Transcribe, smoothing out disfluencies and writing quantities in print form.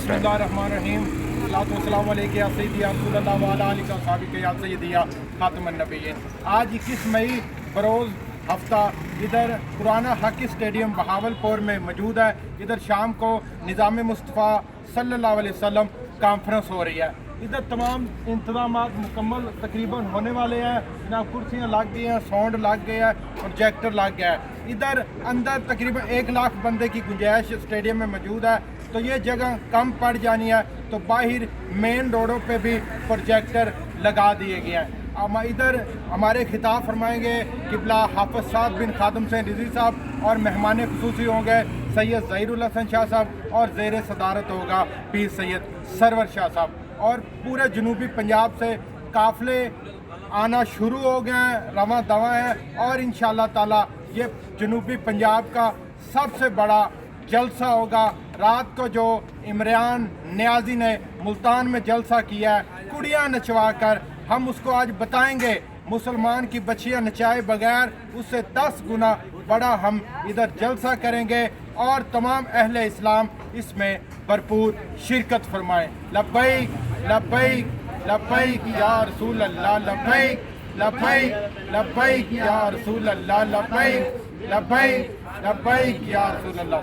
बिस्मिल्लाहिर्रहमानिर्रहीम सल्लल्लाहु अलैहि या सय्यदी या रसूल अल्लाह व अला आलिका साहबिका या सय्यदी या खातमुन नबिय्यीन। आज 21 मई बरोज़ हफ्ता इधर पुराना हॉकी स्टेडियम बहावलपुर में मौजूद है। इधर शाम को निज़ाम मुस्तफ़ा सल्लल्लाहु अलैहि वसल्लम कॉन्फ्रेंस हो रही है। इधर तमाम इंतज़ामात मुकम्मल तकरीबन होने वाले हैं। जनाब कुर्सियाँ लग गई हैं, साउंड लग गया है, प्रोजेक्टर लग गया है। इधर अंदर तकरीबन 1 लाख बंदे की गुंजाइश स्टेडियम में मौजूद है। तो ये जगह कम पड़ जानी है, तो बाहर मेन रोडों पे भी प्रोजेक्टर लगा दिए गए हैं। इधर हमारे खिताब फरमाएंगे किबला हाफिज साद बिन खादम से रिजी साहब और मेहमान खुसूसी होंगे सैयद ज़हीरुल हसन शाह साहब और ज़ेर सदारत होगा पीर सैयद सरवर शाह साहब। और पूरे जनूबी पंजाब से काफ़िले आना शुरू हो गए हैं, रवां दवा हैं। और इंशाअल्लाह ताला ये जनूबी पंजाब का सबसे बड़ा जलसा होगा। रात को जो इमरान नियाज़ी ने मुल्तान में जलसा किया है कुड़ियाँ नचवा कर, हम उसको आज बताएंगे मुसलमान की बच्चियाँ नचाए बगैर उससे 10 गुना बड़ा हम इधर जलसा करेंगे। और तमाम अहले इस्लाम इसमें भरपूर शिरकत फरमाएँ। लब्बैक लब्बैक लब्बैक या रसूल अल्लाह, लब्बैक लब्बैक लब्बैक या रसूल अल्लाह, लब्बैक लब्बैक लब्बैक या रसूल अल्लाह।